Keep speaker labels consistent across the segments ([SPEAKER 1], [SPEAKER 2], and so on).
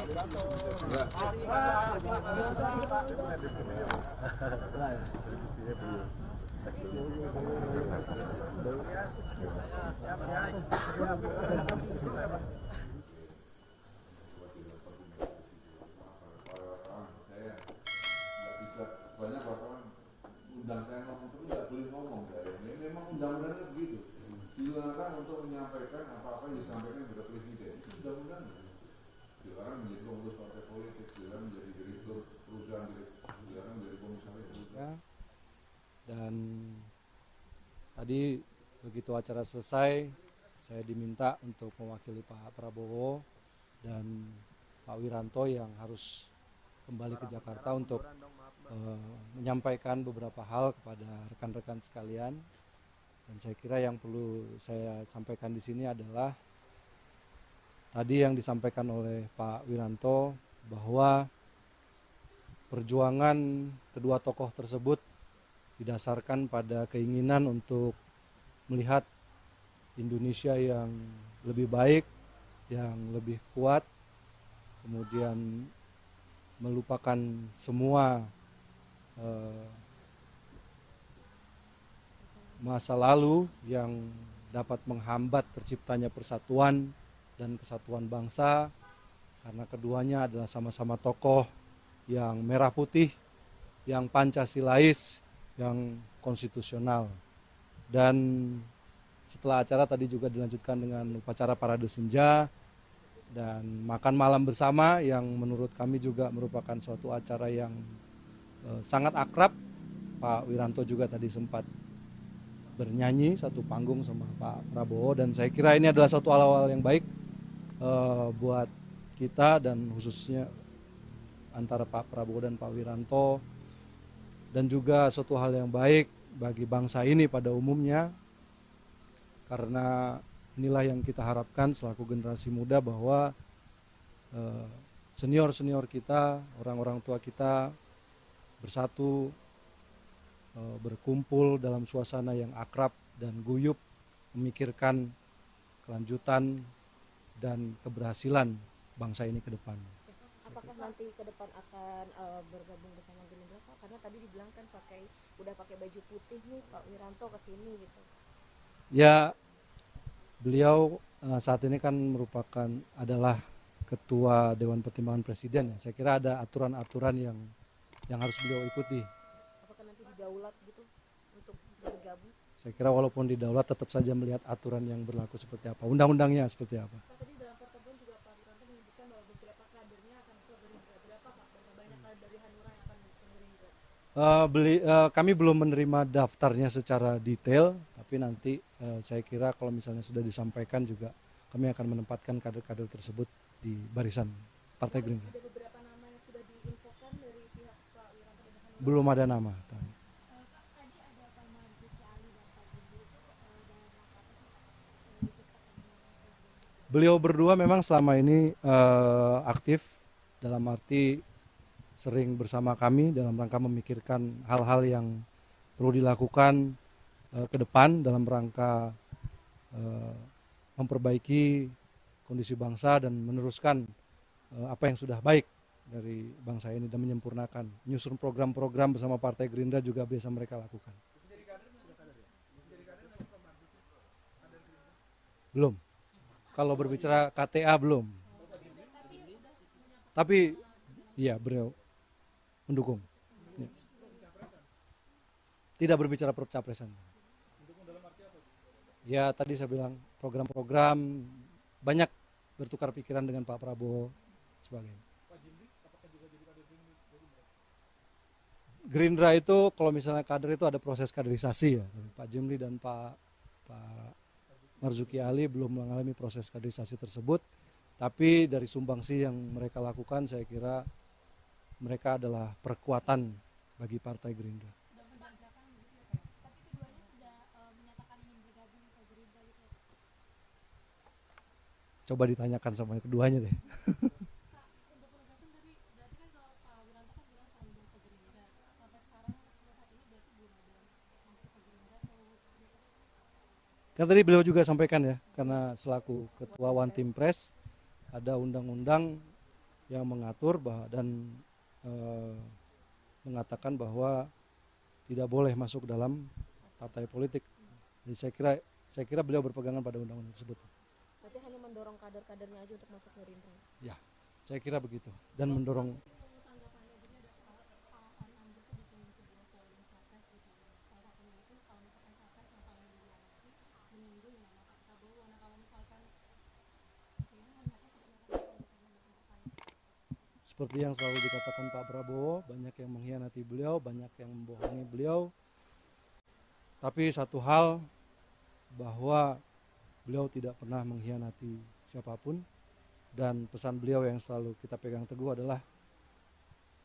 [SPEAKER 1] Banyak wartawan undang saya ngomong itu nggak boleh ngomong saya. Ini memang undang-undangnya begitu. Dilarang untuk menyampaikan apa-apa yang disampaikan kepada presiden. Itu undang-undang. Dilarang menjadi pengurus partai politik, dilarang menjadi direktur perusahaan, dilarang menjadi komisaris perusahaan.
[SPEAKER 2] Dan tadi begitu acara selesai, saya diminta untuk mewakili Pak Prabowo dan Pak Wiranto yang harus kembali ke Jakarta untuk menyampaikan beberapa hal kepada rekan-rekan sekalian. Dan saya kira yang perlu saya sampaikan di sini adalah tadi yang disampaikan oleh Pak Wiranto bahwa perjuangan kedua tokoh tersebut didasarkan pada keinginan untuk melihat Indonesia yang lebih baik, yang lebih kuat, kemudian melupakan semua masa lalu yang dapat menghambat terciptanya persatuan dan kesatuan bangsa, karena keduanya adalah sama-sama tokoh yang merah putih, yang Pancasilais, yang konstitusional. Dan setelah acara tadi juga dilanjutkan dengan upacara parade senja dan makan malam bersama yang menurut kami juga merupakan suatu acara yang sangat akrab. Pak Wiranto juga tadi sempat bernyanyi satu panggung sama Pak Prabowo, dan saya kira ini adalah suatu awal yang baik buat kita, dan khususnya antara Pak Prabowo dan Pak Wiranto, dan juga suatu hal yang baik bagi bangsa ini pada umumnya, karena inilah yang kita harapkan selaku generasi muda, bahwa senior-senior kita, orang-orang tua kita bersatu, berkumpul dalam suasana yang akrab dan guyup, memikirkan kelanjutan dan keberhasilan bangsa ini ke depan.
[SPEAKER 3] Apakah nanti ke depan akan bergabung bersama Gerindra, Pak? Karena tadi dibilang kan udah pakai baju putih nih Pak Wiranto ke sini gitu.
[SPEAKER 2] Ya, beliau saat ini kan adalah Ketua Dewan Pertimbangan Presiden ya. Saya kira ada aturan-aturan yang harus beliau ikuti.
[SPEAKER 3] Apakah nanti didaulat gitu untuk bergabung?
[SPEAKER 2] Saya kira walaupun didaulat tetap saja melihat aturan yang berlaku seperti apa, undang-undangnya seperti apa.
[SPEAKER 4] Tadi dalam pertemuan juga Pak Wiranto menyebutkan bahwa beberapa kadernya akan masuk Gerindra. Berapa Pak? Berapa banyak kader dari Hanura yang akan masuk Gerindra?
[SPEAKER 2] Kami belum menerima daftarnya secara detail, tapi nanti saya kira kalau misalnya sudah disampaikan juga kami akan menempatkan kader-kader tersebut di barisan Partai Gerindra.
[SPEAKER 4] Ada beberapa nama yang sudah diinfokan dari pihak Pak Wiranto dan Hanura.
[SPEAKER 2] Belum ada nama.
[SPEAKER 4] Tadi ada Pak Marzuki Ali dan Pak Jimli itu dalam rangka apa sih Pak?
[SPEAKER 2] Beliau berdua memang selama ini aktif, dalam arti sering bersama kami dalam rangka memikirkan hal-hal yang perlu dilakukan ke depan dalam rangka memperbaiki kondisi bangsa dan meneruskan apa yang sudah baik dari bangsa ini dan menyempurnakan. Menyusun program-program bersama Partai Gerindra juga biasa mereka lakukan. Belum. Kalau berbicara KTA belum. Tapi iya beliau mendukung. Ya. Tidak berbicara percapresan. Ya tadi saya bilang program-program, banyak bertukar pikiran dengan Pak Prabowo sebagainya. Gerindra itu kalau misalnya kader itu ada proses kaderisasi ya. Pak Jimli dan Pak Marzuki Ali belum mengalami proses kaderisasi tersebut. Tapi dari sumbangsi yang mereka lakukan, saya kira mereka adalah perkuatan bagi Partai Gerindra.
[SPEAKER 4] Sudah menjanjikan gitu ya Pak. Tapi keduanya sudah menyatakan ingin bergabung ke Gerindra gitu ya Pak.
[SPEAKER 2] Coba ditanyakan sama keduanya deh.
[SPEAKER 4] Pak, untuk penegasan tadi berarti kan kalau Pak Wiranto kan bilang kalau mau ke Gerindra, sampai sekarang sampai saat ini berarti belum ada masuk ke Gerindra atau seperti apa sih?
[SPEAKER 2] Kan tadi beliau juga sampaikan ya, karena selaku Ketua One Team Press ada undang-undang yang mengatur dan mengatakan bahwa tidak boleh masuk dalam partai politik. Jadi saya kira beliau berpegangan pada undang-undang tersebut.
[SPEAKER 3] Berarti hanya mendorong kader-kadernya aja untuk masuk Gerindra.
[SPEAKER 2] Ya, saya kira begitu. Dan mendorong.
[SPEAKER 4] Tanggapannya jadi ada Pak Ari Anjir tuh bikin sebuah polling capres gitu. Salah satunya itu kalau misalkan capres yang paling diminati menyinggung nama Pak Prabowo. Nah kalau misalkan sini melihatnya seperti apa sih kalau misalkan terkait?
[SPEAKER 2] Seperti yang selalu dikatakan Pak Prabowo, banyak yang mengkhianati beliau, banyak yang membohongi beliau. Tapi satu hal, bahwa beliau tidak pernah mengkhianati siapapun, dan pesan beliau yang selalu kita pegang teguh adalah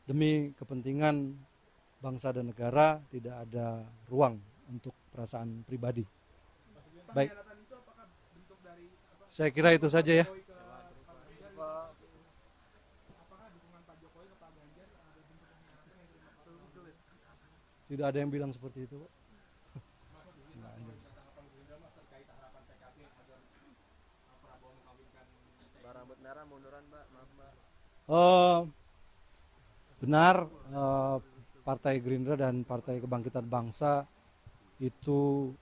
[SPEAKER 2] demi kepentingan bangsa dan negara tidak ada ruang untuk perasaan pribadi. Baik, saya kira itu saja ya. Tidak ada yang bilang seperti itu, Pak.
[SPEAKER 5] Rambut merah munduran, Mbak. Maaf, Mbak.
[SPEAKER 2] Benar, Partai Gerindra dan Partai Kebangkitan Bangsa itu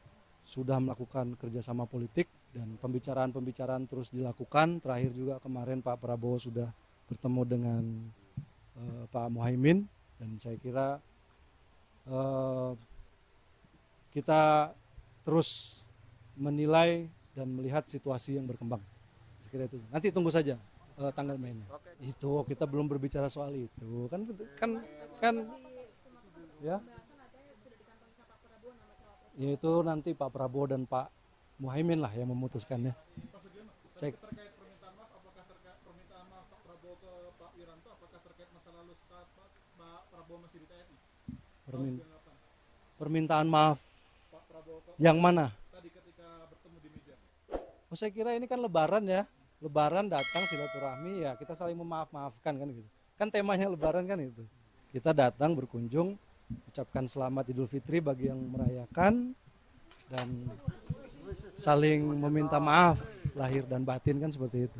[SPEAKER 2] sudah melakukan kerjasama politik dan pembicaraan-pembicaraan terus dilakukan. Terakhir juga kemarin Pak Prabowo sudah bertemu dengan Pak Muhaimin, dan saya kira kita terus menilai dan melihat situasi yang berkembang. Saya kira itu. Nanti tunggu saja tanggal mainnya. Itu kita belum berbicara soal itu. Kan ya. Ya itu nanti Pak Prabowo dan Pak Muhaimin lah yang memutuskannya. Saya
[SPEAKER 6] Terkait permintaan maaf, apakah terkait permintaan maaf Pak Prabowo ke Pak Wiranto, apakah terkait masa lalu saat Pak Prabowo masih di TNI?
[SPEAKER 2] permintaan maaf
[SPEAKER 6] Pak Prabowo ke
[SPEAKER 2] yang mana?
[SPEAKER 6] tadi ketika bertemu di meja.
[SPEAKER 2] Oh, saya kira ini kan Lebaran ya. Lebaran datang silaturahmi ya, kita saling memaaf-maafkan kan gitu. Kan temanya Lebaran kan itu. Kita datang berkunjung, ucapkan selamat Idul Fitri bagi yang merayakan, dan saling meminta maaf lahir dan batin kan seperti itu.